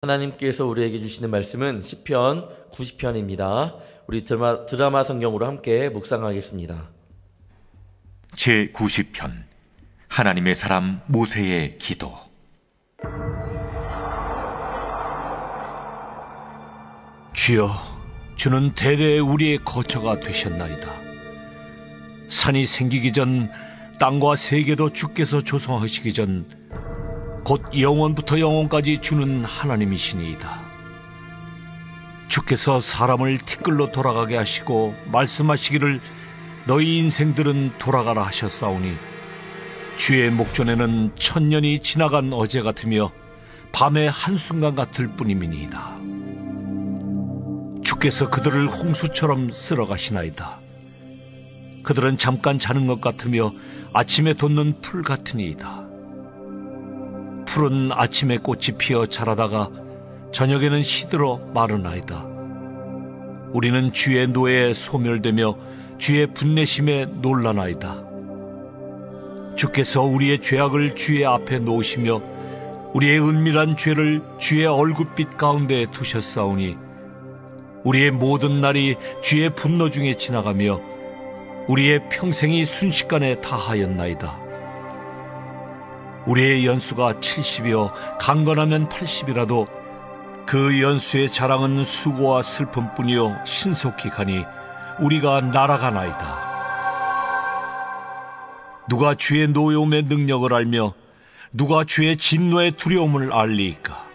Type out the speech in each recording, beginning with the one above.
하나님께서 우리에게 주시는 말씀은 시편 90편입니다. 우리 드라마 성경으로 함께 묵상하겠습니다. 제90편 하나님의 사람 모세의 기도. 주여, 주는 대대 우리의 거처가 되셨나이다. 산이 생기기 전, 땅과 세계도 주께서 조성하시기 전 곧 영원부터 영원까지 주는 하나님이시니이다. 주께서 사람을 티끌로 돌아가게 하시고 말씀하시기를 너희 인생들은 돌아가라 하셨사오니 주의 목전에는 천년이 지나간 어제 같으며 밤의 한순간 같을 뿐임이니이다. 주께서 그들을 홍수처럼 쓸어가시나이다. 그들은 잠깐 자는 것 같으며 아침에 돋는 풀 같으니이다. 푸른 아침에 꽃이 피어 자라다가 저녁에는 시들어 마르나이다. 우리는 주의 노에 소멸되며 주의 분내심에 놀라나이다. 주께서 우리의 죄악을 주의 앞에 놓으시며 우리의 은밀한 죄를 주의 얼굴빛 가운데 두셨사오니 우리의 모든 날이 주의 분노 중에 지나가며 우리의 평생이 순식간에 다하였나이다. 우리의 연수가 70이요 강건하면 80이라도 그 연수의 자랑은 수고와 슬픔뿐이요 신속히 가니 우리가 날아가나이다. 누가 주의 노여움의 능력을 알며 누가 주의 진노의 두려움을 알리이까?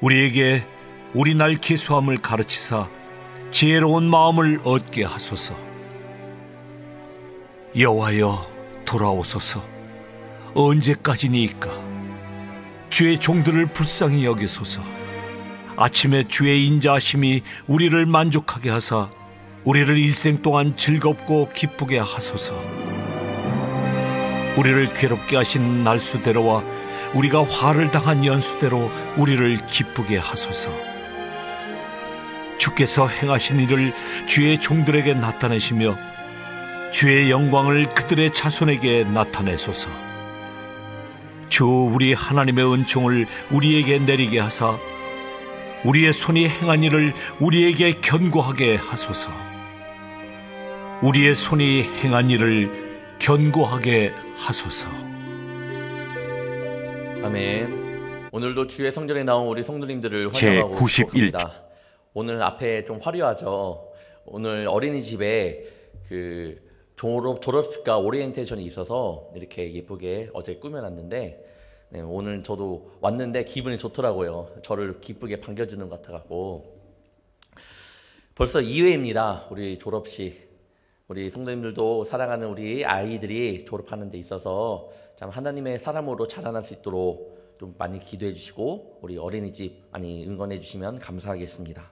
우리에게 우리 날 기수함을 가르치사 지혜로운 마음을 얻게 하소서. 여호와여, 돌아오소서. 언제까지니이까? 주의 종들을 불쌍히 여기소서. 아침에 주의 인자하심이 우리를 만족하게 하사 우리를 일생 동안 즐겁고 기쁘게 하소서. 우리를 괴롭게 하신 날수대로와 우리가 화를 당한 연수대로 우리를 기쁘게 하소서. 주께서 행하신 일을 주의 종들에게 나타내시며 주의 영광을 그들의 자손에게 나타내소서. 주 우리 하나님의 은총을 우리에게 내리게 하사 우리의 손이 행한 일을 우리에게 견고하게 하소서. 우리의 손이 행한 일을 견고하게 하소서. 아멘. 오늘도 주의 성전에 나온 우리 성도님들을 환영하고 싶습니다. 오늘 앞에 좀 화려하죠. 오늘 어린이집에 졸업식과 오리엔테이션이 있어서 이렇게 예쁘게 어제 꾸며놨는데, 네, 오늘 저도 왔는데 기분이 좋더라고요. 저를 기쁘게 반겨주는 것 같아갖고. 벌써 2회입니다. 우리 졸업식. 우리 성도님들도 사랑하는 우리 아이들이 졸업하는 데 있어서 참 하나님의 사람으로 자라날 수 있도록 좀 많이 기도해 주시고 우리 어린이집 많이 응원해 주시면 감사하겠습니다.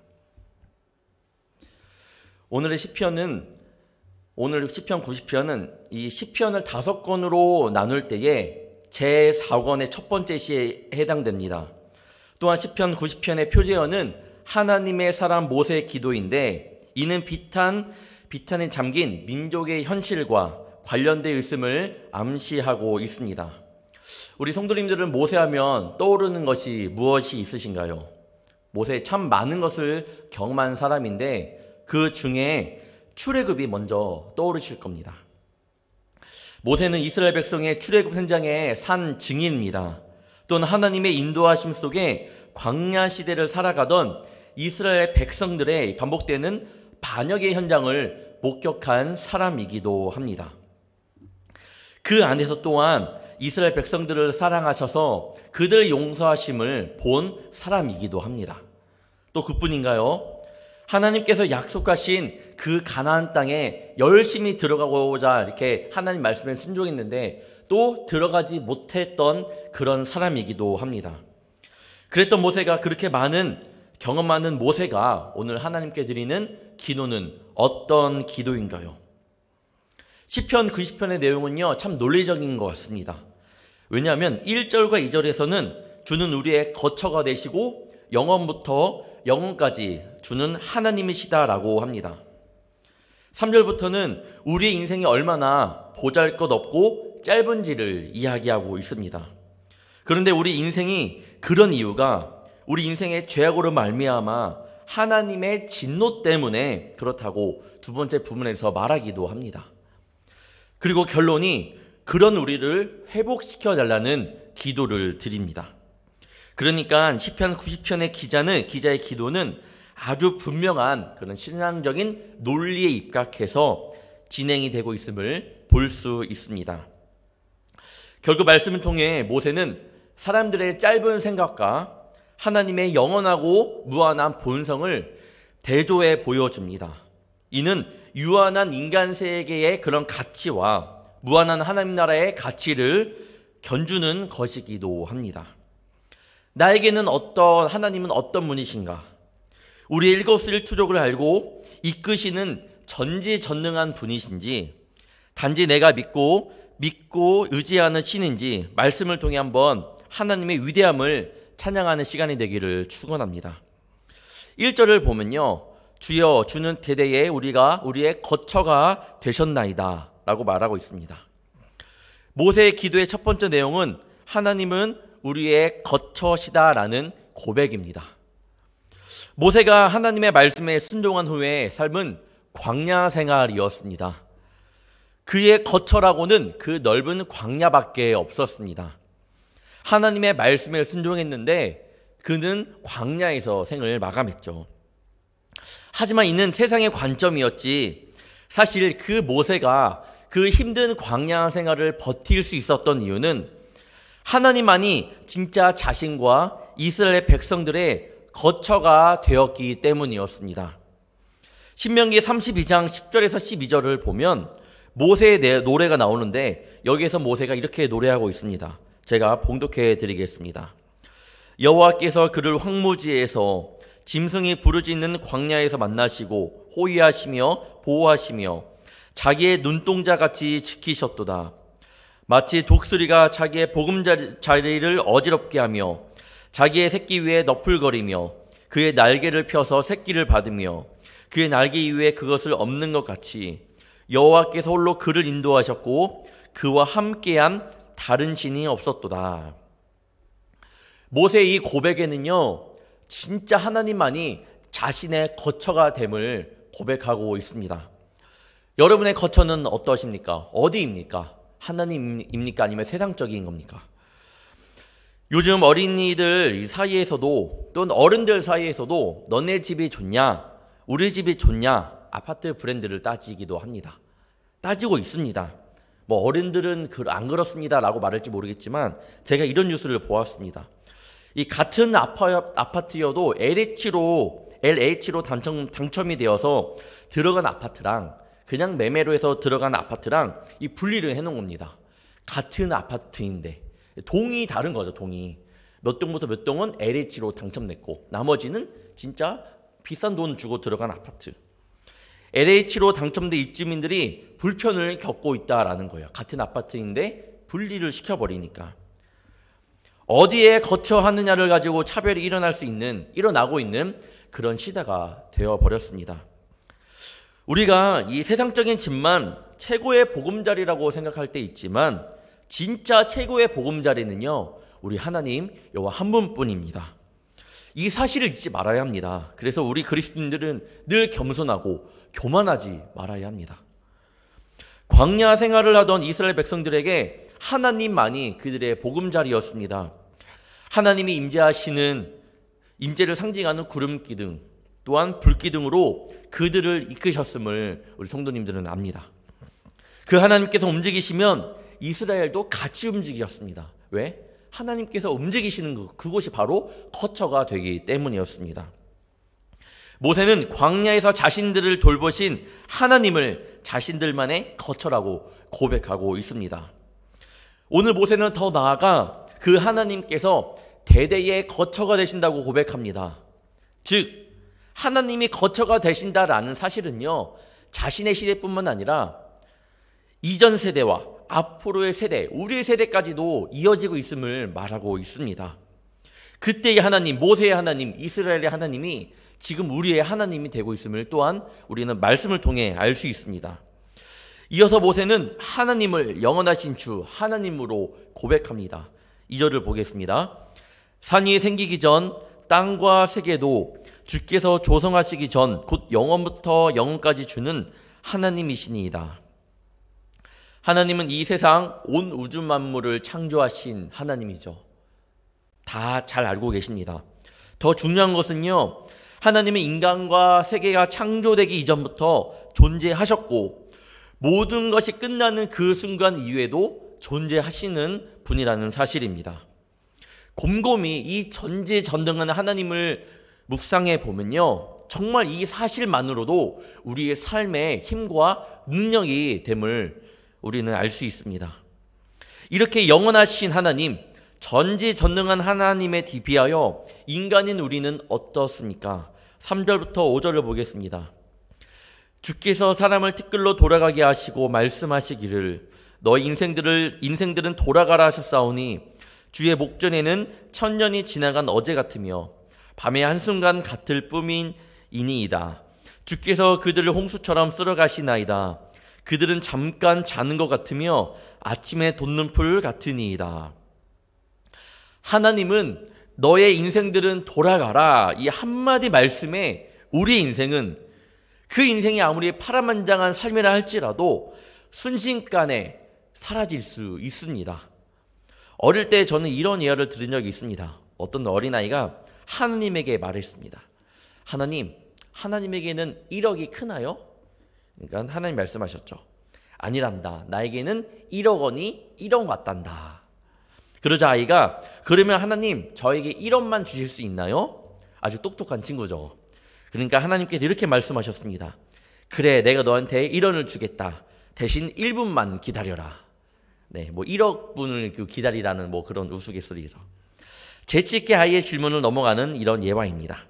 오늘의 시편은 오늘 시편 90편은 이 시편을 5권으로 나눌 때에 제4권의 첫 번째 시에 해당됩니다. 또한 시편 90편의 표제어는 하나님의 사람 모세의 기도인데 이는 비탄에 잠긴 민족의 현실과 관련되어 있음을 암시하고 있습니다. 우리 성도님들은 모세하면 떠오르는 것이 무엇이 있으신가요? 모세 참 많은 것을 경험한 사람인데 그 중에 출애굽이 먼저 떠오르실 겁니다. 모세는 이스라엘 백성의 출애굽 현장의 산 증인입니다. 또는 하나님의 인도하심 속에 광야 시대를 살아가던 이스라엘 백성들의 반복되는 반역의 현장을 목격한 사람이기도 합니다. 그 안에서 또한 이스라엘 백성들을 사랑하셔서 그들의 용서하심을 본 사람이기도 합니다. 또 그뿐인가요? 하나님께서 약속하신 그 가나안 땅에 열심히 들어가고자 이렇게 하나님 말씀에 순종했는데 또 들어가지 못했던 그런 사람이기도 합니다. 그랬던 모세가 그렇게 경험 많은 모세가 오늘 하나님께 드리는 기도는 어떤 기도인가요? 시편 90편의 내용은요 참 논리적인 것 같습니다. 왜냐하면 1절과 2절에서는 주는 우리의 거처가 되시고 영원부터 영원까지 주는 하나님이시다라고 합니다. 3절부터는 우리의 인생이 얼마나 보잘것없고 짧은지를 이야기하고 있습니다. 그런데 우리 인생이 그런 이유가 우리 인생의 죄악으로 말미암아 하나님의 진노 때문에 그렇다고 두 번째 부분에서 말하기도 합니다. 그리고 결론이 그런 우리를 회복시켜 달라는 기도를 드립니다. 그러니까 시편 90편의 기자의 기도는 아주 분명한 그런 신앙적인 논리에 입각해서 진행이 되고 있음을 볼 수 있습니다. 결국 말씀을 통해 모세는 사람들의 짧은 생각과 하나님의 영원하고 무한한 본성을 대조해 보여줍니다. 이는 유한한 인간 세계의 그런 가치와 무한한 하나님 나라의 가치를 견주는 것이기도 합니다. 나에게는 하나님은 어떤 분이신가? 우리의 일거수일투족을 알고 이끄시는 전지전능한 분이신지, 단지 내가 믿고 의지하는 신인지 말씀을 통해 한번 하나님의 위대함을 찬양하는 시간이 되기를 축원합니다. 1절을 보면요, 주여 주는 대대에 우리의 거처가 되셨나이다 라고 말하고 있습니다. 모세의 기도의 첫 번째 내용은 하나님은 우리의 거처시다 라는 고백입니다. 모세가 하나님의 말씀에 순종한 후에 삶은 광야 생활이었습니다. 그의 거처라고는 그 넓은 광야밖에 없었습니다. 하나님의 말씀에 순종했는데 그는 광야에서 생을 마감했죠. 하지만 이는 세상의 관점이었지, 사실 그 모세가 그 힘든 광야 생활을 버틸 수 있었던 이유는 하나님만이 진짜 자신과 이스라엘 백성들의 거처가 되었기 때문이었습니다. 신명기 32장 10절에서 12절을 보면 모세의 노래가 나오는데 여기에서 모세가 이렇게 노래하고 있습니다. 제가 봉독해 드리겠습니다. 여호와께서 그를 황무지에서 짐승이 부르짖는 광야에서 만나시고 호위하시며 보호하시며 자기의 눈동자같이 지키셨도다. 마치 독수리가 자기의 보금자리를 어지럽게 하며 자기의 새끼 위에 너풀거리며 그의 날개를 펴서 새끼를 받으며 그의 날개 위에 그것을 엎는 것 같이 여호와께서 홀로 그를 인도하셨고 그와 함께한 다른 신이 없었도다. 모세의 이 고백에는요, 진짜 하나님만이 자신의 거처가 됨을 고백하고 있습니다. 여러분의 거처는 어떠십니까? 어디입니까? 하나님입니까? 아니면 세상적인 겁니까? 요즘 어린이들 사이에서도 또는 어른들 사이에서도 너네 집이 좋냐, 우리 집이 좋냐, 아파트 브랜드를 따지기도 합니다. 따지고 있습니다. 뭐 어른들은 안 그렇습니다 라고 말할지 모르겠지만 제가 이런 뉴스를 보았습니다. 이 같은 아파트여도 LH로 당첨이 되어서 들어간 아파트랑 그냥 매매로 해서 들어간 아파트랑 이 분리를 해놓은 겁니다. 같은 아파트인데 동이 다른 거죠. 동이 몇 동부터 몇 동은 LH로 당첨됐고 나머지는 진짜 비싼 돈 주고 들어간 아파트. LH로 당첨된 입주민들이 불편을 겪고 있다라는 거예요. 같은 아파트인데 분리를 시켜버리니까. 어디에 거처하느냐를 가지고 차별이 일어나고 있는 그런 시대가 되어버렸습니다. 우리가 이 세상적인 집만 최고의 보금자리라고 생각할 때 있지만 진짜 최고의 보금자리는요, 우리 하나님 여호와 한 분뿐입니다. 이 사실을 잊지 말아야 합니다. 그래서 우리 그리스도인들은 늘 겸손하고 교만하지 말아야 합니다. 광야 생활을 하던 이스라엘 백성들에게 하나님만이 그들의 보금자리였습니다. 하나님이 임재를 상징하는 구름기둥 또한 불기둥으로 그들을 이끄셨음을 우리 성도님들은 압니다. 그 하나님께서 움직이시면 이스라엘도 같이 움직이셨습니다. 왜? 하나님께서 움직이시는 그곳이 바로 거처가 되기 때문이었습니다. 모세는 광야에서 자신들을 돌보신 하나님을 자신들만의 거처라고 고백하고 있습니다. 오늘 모세는 더 나아가 그 하나님께서 대대의 거처가 되신다고 고백합니다. 즉 하나님이 거처가 되신다라는 사실은요, 자신의 시대뿐만 아니라 이전 세대와 앞으로의 세대, 우리의 세대까지도 이어지고 있음을 말하고 있습니다. 그때의 하나님, 모세의 하나님, 이스라엘의 하나님이 지금 우리의 하나님이 되고 있음을 또한 우리는 말씀을 통해 알 수 있습니다. 이어서 모세는 하나님을 영원하신 주 하나님으로 고백합니다. 2절을 보겠습니다. 산 위에 생기기 전 땅과 세계도 주께서 조성하시기 전 곧 영원부터 영원까지 주는 하나님이시니이다. 하나님은 이 세상 온 우주 만물을 창조하신 하나님이죠. 다 잘 알고 계십니다. 더 중요한 것은요, 하나님은 인간과 세계가 창조되기 이전부터 존재하셨고 모든 것이 끝나는 그 순간 이후에도 존재하시는 분이라는 사실입니다. 곰곰이 이 전지전능한 하나님을 묵상해 보면요, 정말 이 사실만으로도 우리의 삶의 힘과 능력이 됨을 우리는 알 수 있습니다. 이렇게 영원하신 하나님, 전지전능한 하나님에 비하여 인간인 우리는 어떻습니까? 3절부터 5절을 보겠습니다. 주께서 사람을 티끌로 돌아가게 하시고 말씀하시기를 너희 인생들은 돌아가라 하셨사오니 주의 목전에는 천년이 지나간 어제 같으며 밤의 한순간 같을 뿐이니이다. 주께서 그들을 홍수처럼 쓸어가시나이다. 그들은 잠깐 자는 것 같으며 아침에 돋는 풀 같으니이다. 하나님은 너의 인생들은 돌아가라, 이 한마디 말씀에 우리의 인생은, 그 인생이 아무리 파란만장한 삶이라 할지라도 순식간에 사라질 수 있습니다. 어릴 때 저는 이런 이야기를 들은 적이 있습니다. 어떤 어린아이가 하나님에게 말했습니다. 하나님에게는 1억이 크나요? 그러니까 하나님 말씀하셨죠. 아니란다. 나에게는 1억 원이 1억 같단다. 그러자 아이가, 그러면 하나님 저에게 1억만 주실 수 있나요? 아주 똑똑한 친구죠. 그러니까 하나님께서 이렇게 말씀하셨습니다. 그래, 내가 너한테 1원을 주겠다. 대신 1분만 기다려라. 네, 1억 분을 기다리라는 그런 우스갯소리죠. 재치있게 아이의 질문을 넘어가는 이런 예화입니다.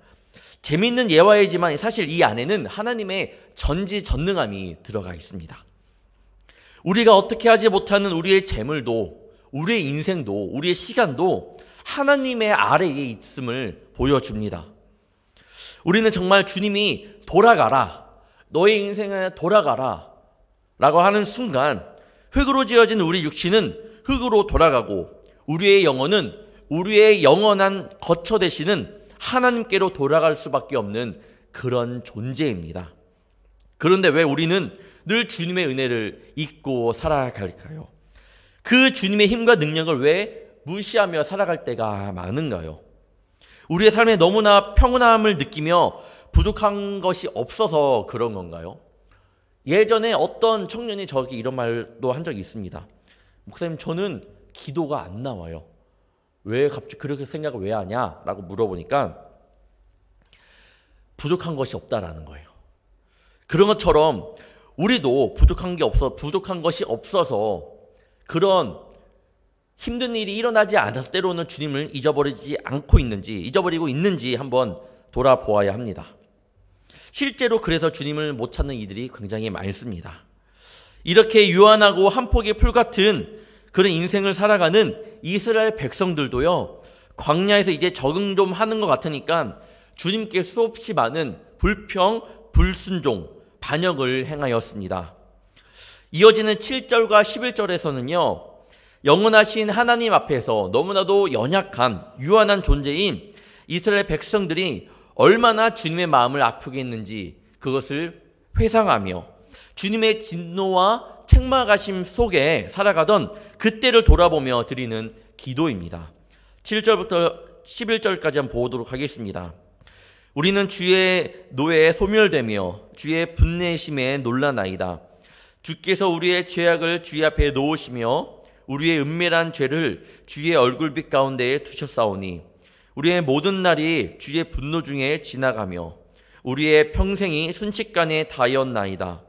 재미있는 예화이지만 사실 이 안에는 하나님의 전지전능함이 들어가 있습니다. 우리가 어떻게 하지 못하는 우리의 재물도, 우리의 인생도, 우리의 시간도 하나님의 아래에 있음을 보여줍니다. 우리는 정말 주님이 돌아가라, 너의 인생에 돌아가라 라고 하는 순간 흙으로 지어진 우리 육신은 흙으로 돌아가고 우리의 영혼은 우리의 영원한 거처 되시는 하나님께로 돌아갈 수밖에 없는 그런 존재입니다. 그런데 왜 우리는 늘 주님의 은혜를 잊고 살아갈까요? 그 주님의 힘과 능력을 왜 무시하며 살아갈 때가 많은가요? 우리의 삶에 너무나 평온함을 느끼며 부족한 것이 없어서 그런 건가요? 예전에 어떤 청년이 저에게 이런 말도 한 적이 있습니다. 목사님, 저는 기도가 안 나와요. 왜 갑자기 그렇게 생각을 왜 하냐? 라고 물어보니까 부족한 것이 없다라는 거예요. 그런 것처럼 우리도 부족한 것이 없어서 그런 힘든 일이 일어나지 않아서 때로는 주님을 잊어버리고 있는지 한번 돌아보아야 합니다. 실제로 그래서 주님을 못 찾는 이들이 굉장히 많습니다. 이렇게 유한하고 한 폭의 풀 같은 그런 인생을 살아가는 이스라엘 백성들도요, 광야에서 이제 적응 좀 하는 것 같으니까 주님께 수없이 많은 불평, 불순종, 반역을 행하였습니다. 이어지는 7절과 11절에서는요, 영원하신 하나님 앞에서 너무나도 연약한 유한한 존재인 이스라엘 백성들이 얼마나 주님의 마음을 아프게 했는지 그것을 회상하며 주님의 진노와 책망하심 속에 살아가던 그때를 돌아보며 드리는 기도입니다. 7절부터 11절까지 한번 보도록 하겠습니다. 우리는 주의 노에 소멸되며 주의 분내심에 놀라나이다. 주께서 우리의 죄악을 주의 앞에 놓으시며 우리의 은밀한 죄를 주의 얼굴빛 가운데에 두셨사오니 우리의 모든 날이 주의 분노 중에 지나가며 우리의 평생이 순식간에 다였나이다.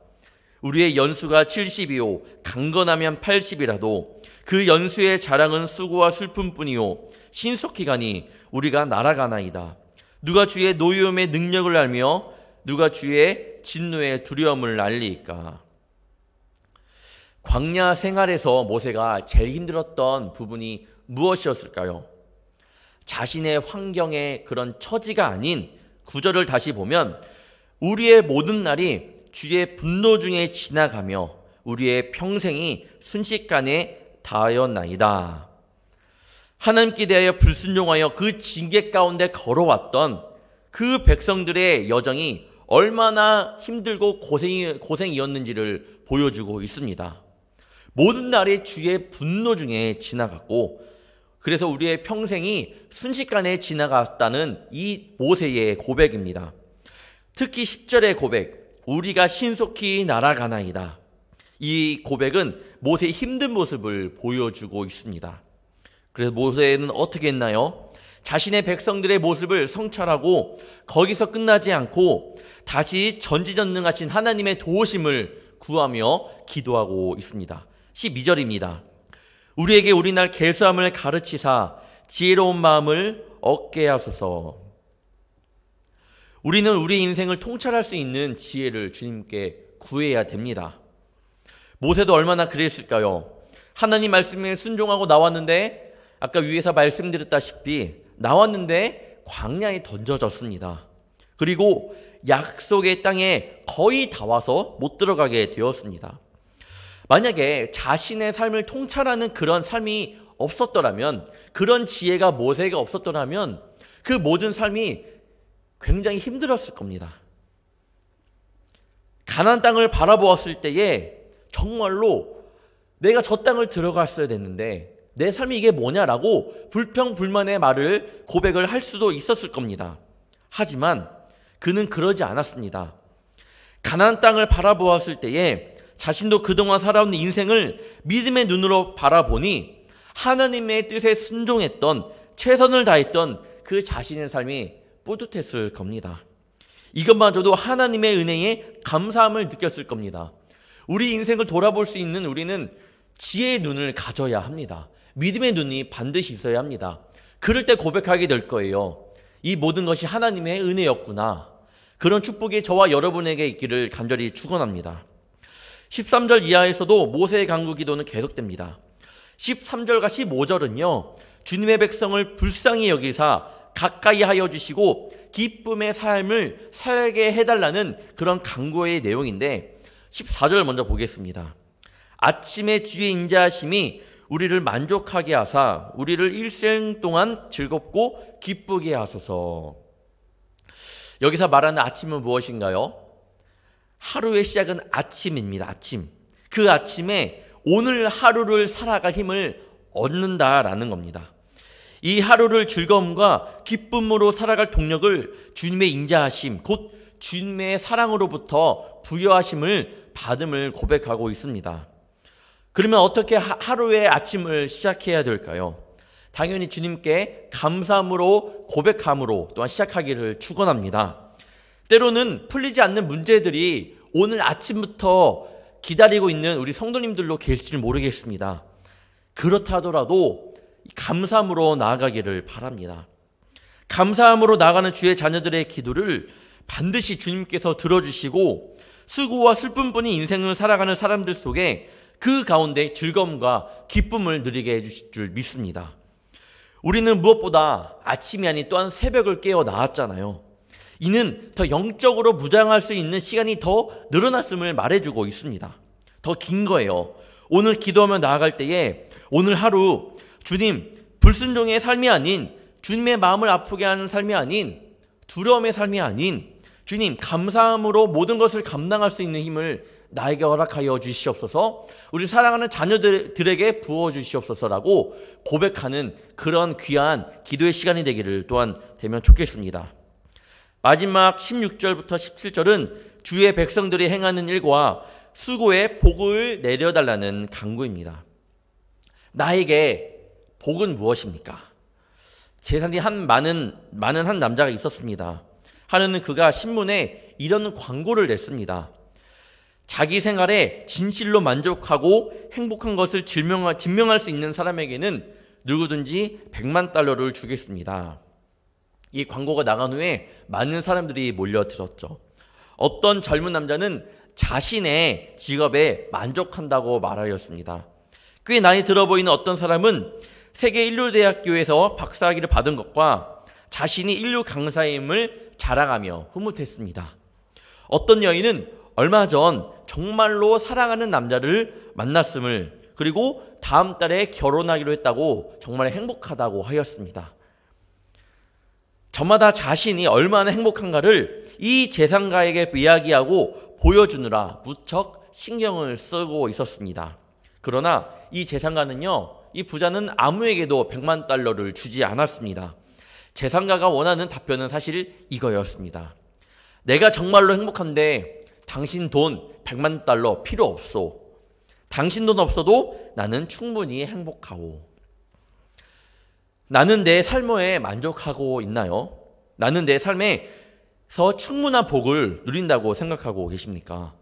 우리의 연수가 70이요 강건하면 80이라도 그 연수의 자랑은 수고와 슬픔뿐이요 신속히 가니 우리가 날아가나이다. 누가 주의 노여움의 능력을 알며 누가 주의 진노의 두려움을 알리까? 광야 생활에서 모세가 제일 힘들었던 부분이 무엇이었을까요? 자신의 환경의 그런 처지가 아닌 9절을 다시 보면 우리의 모든 날이 주의 분노 중에 지나가며 우리의 평생이 순식간에 다하였나이다. 하나님께 대하여 불순종하여 그 징계 가운데 걸어왔던 그 백성들의 여정이 얼마나 힘들고 고생이었는지를 보여주고 있습니다. 모든 날이 주의 분노 중에 지나갔고, 그래서 우리의 평생이 순식간에 지나갔다는 이 모세의 고백입니다. 특히 10절의 고백, 우리가 신속히 날아가나이다. 이 고백은 모세의 힘든 모습을 보여주고 있습니다. 그래서 모세는 어떻게 했나요? 자신의 백성들의 모습을 성찰하고 거기서 끝나지 않고 다시 전지전능하신 하나님의 도우심을 구하며 기도하고 있습니다. 12절입니다. 우리에게 우리날 계수함을 가르치사 지혜로운 마음을 얻게 하소서. 우리는 우리 인생을 통찰할 수 있는 지혜를 주님께 구해야 됩니다. 모세도 얼마나 그랬을까요? 하나님 말씀에 순종하고 나왔는데, 아까 위에서 말씀드렸다시피 나왔는데 광야에 던져졌습니다. 그리고 약속의 땅에 거의 다 와서 못 들어가게 되었습니다. 만약에 자신의 삶을 통찰하는 그런 삶이 없었더라면, 그런 지혜가 모세가 없었더라면 그 모든 삶이 굉장히 힘들었을 겁니다. 가나안 땅을 바라보았을 때에 정말로 내가 저 땅을 들어갔어야 됐는데 내 삶이 이게 뭐냐라고 불평불만의 말을 고백을 할 수도 있었을 겁니다. 하지만 그는 그러지 않았습니다. 가나안 땅을 바라보았을 때에 자신도 그동안 살아온 인생을 믿음의 눈으로 바라보니 하나님의 뜻에 순종했던, 최선을 다했던 그 자신의 삶이 뿌듯했을 겁니다. 이것마저도 하나님의 은혜에 감사함을 느꼈을 겁니다. 우리 인생을 돌아볼 수 있는 우리는 지혜의 눈을 가져야 합니다. 믿음의 눈이 반드시 있어야 합니다. 그럴 때 고백하게 될 거예요. 이 모든 것이 하나님의 은혜였구나. 그런 축복이 저와 여러분에게 있기를 간절히 축원합니다. 13절 이하에서도 모세의 간구 기도는 계속됩니다. 13절과 15절은요, 주님의 백성을 불쌍히 여기사 가까이 하여 주시고 기쁨의 삶을 살게 해달라는 그런 간구의 내용인데, 14절 먼저 보겠습니다. 아침에 주의 인자하심이 우리를 만족하게 하사 우리를 일생 동안 즐겁고 기쁘게 하소서. 여기서 말하는 아침은 무엇인가요? 하루의 시작은 아침입니다. 아침. 그 아침에 오늘 하루를 살아갈 힘을 얻는다라는 겁니다. 이 하루를 즐거움과 기쁨으로 살아갈 동력을 주님의 인자하심, 곧 주님의 사랑으로부터 부여하심을 받음을 고백하고 있습니다. 그러면 어떻게 하루의 아침을 시작해야 될까요? 당연히 주님께 감사함으로, 고백함으로 또한 시작하기를 축원합니다. 때로는 풀리지 않는 문제들이 오늘 아침부터 기다리고 있는 우리 성도님들로 계실지 모르겠습니다. 그렇다 하더라도 감사함으로 나아가기를 바랍니다. 감사함으로 나아가는 주의 자녀들의 기도를 반드시 주님께서 들어주시고 수고와 슬픔뿐인 인생을 살아가는 사람들 속에 그 가운데 즐거움과 기쁨을 누리게 해주실 줄 믿습니다. 우리는 무엇보다 아침이 아닌 또한 새벽을 깨어 나왔잖아요. 이는 더 영적으로 무장할 수 있는 시간이 더 늘어났음을 말해주고 있습니다. 더 긴 거예요. 오늘 기도하며 나아갈 때에 오늘 하루 주님, 불순종의 삶이 아닌, 주님의 마음을 아프게 하는 삶이 아닌, 두려움의 삶이 아닌, 주님 감사함으로 모든 것을 감당할 수 있는 힘을 나에게 허락하여 주시옵소서, 우리 사랑하는 자녀들에게 부어주시옵소서라고 고백하는 그런 귀한 기도의 시간이 되기를 또한 되면 좋겠습니다. 마지막 16절부터 17절은 주의 백성들이 행하는 일과 수고의 복을 내려달라는 간구입니다. 나에게 복은 무엇입니까? 제산이 많은 한 남자가 있었습니다. 하루는 그가 신문에 이런 광고를 냈습니다. 자기 생활에 진실로 만족하고 행복한 것을 증명할 수 있는 사람에게는 누구든지 100만 달러를 주겠습니다. 이 광고가 나간 후에 많은 사람들이 몰려들었죠. 어떤 젊은 남자는 자신의 직업에 만족한다고 말하였습니다. 꽤 나이 들어 보이는 어떤 사람은 세계 인류대학교에서 박사학위를 받은 것과 자신이 인류 강사임을 자랑하며 흐뭇했습니다. 어떤 여인은 얼마 전 정말로 사랑하는 남자를 만났음을 그리고 다음 달에 결혼하기로 했다고 정말 행복하다고 하였습니다. 저마다 자신이 얼마나 행복한가를 이 재산가에게 이야기하고 보여주느라 무척 신경을 쓰고 있었습니다. 그러나 이 재산가는요, 이 부자는 아무에게도 100만 달러를 주지 않았습니다. 재산가가 원하는 답변은 사실 이거였습니다. 내가 정말로 행복한데 당신 돈 100만 달러 필요 없소. 당신 돈 없어도 나는 충분히 행복하오. 나는 내 삶에 만족하고 있나요? 나는 내 삶에서 충분한 복을 누린다고 생각하고 계십니까?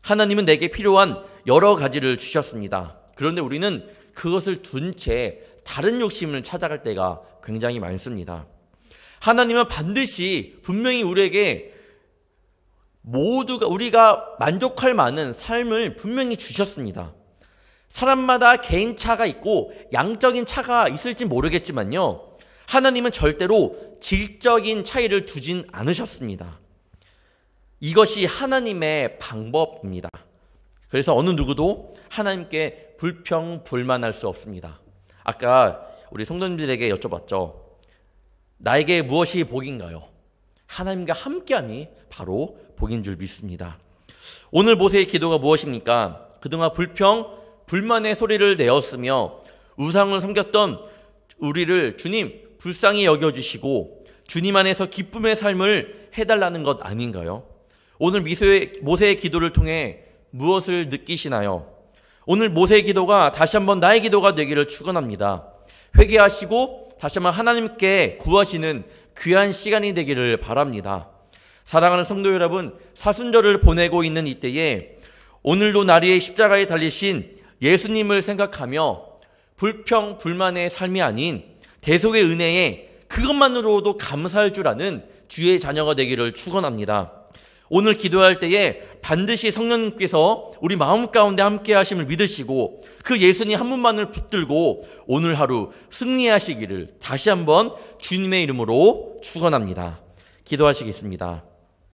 하나님은 내게 필요한 여러 가지를 주셨습니다. 그런데 우리는 그것을 둔 채 다른 욕심을 찾아갈 때가 굉장히 많습니다. 하나님은 반드시 분명히 우리에게 모두가 우리가 만족할 만한 삶을 분명히 주셨습니다. 사람마다 개인 차가 있고 양적인 차가 있을지 모르겠지만요, 하나님은 절대로 질적인 차이를 두진 않으셨습니다. 이것이 하나님의 방법입니다. 그래서 어느 누구도 하나님께 불평불만할 수 없습니다. 아까 우리 성도님들에게 여쭤봤죠. 나에게 무엇이 복인가요? 하나님과 함께함이 바로 복인 줄 믿습니다. 오늘 모세의 기도가 무엇입니까? 그동안 불만의 소리를 내었으며 우상을 섬겼던 우리를 주님 불쌍히 여겨주시고 주님 안에서 기쁨의 삶을 해달라는 것 아닌가요? 오늘 모세의 기도를 통해 무엇을 느끼시나요? 오늘 모세의 기도가 다시 한번 나의 기도가 되기를 축원합니다. 회개하시고 다시 한번 하나님께 구하시는 귀한 시간이 되기를 바랍니다. 사랑하는 성도 여러분, 사순절을 보내고 있는 이때에 오늘도 나리의 십자가에 달리신 예수님을 생각하며 불평불만의 삶이 아닌 대속의 은혜에 그것만으로도 감사할 줄 아는 주의 자녀가 되기를 축원합니다. 오늘 기도할 때에 반드시 성령님께서 우리 마음 가운데 함께 하심을 믿으시고 그 예수님 한 분만을 붙들고 오늘 하루 승리하시기를 다시 한번 주님의 이름으로 축원합니다. 기도하시겠습니다.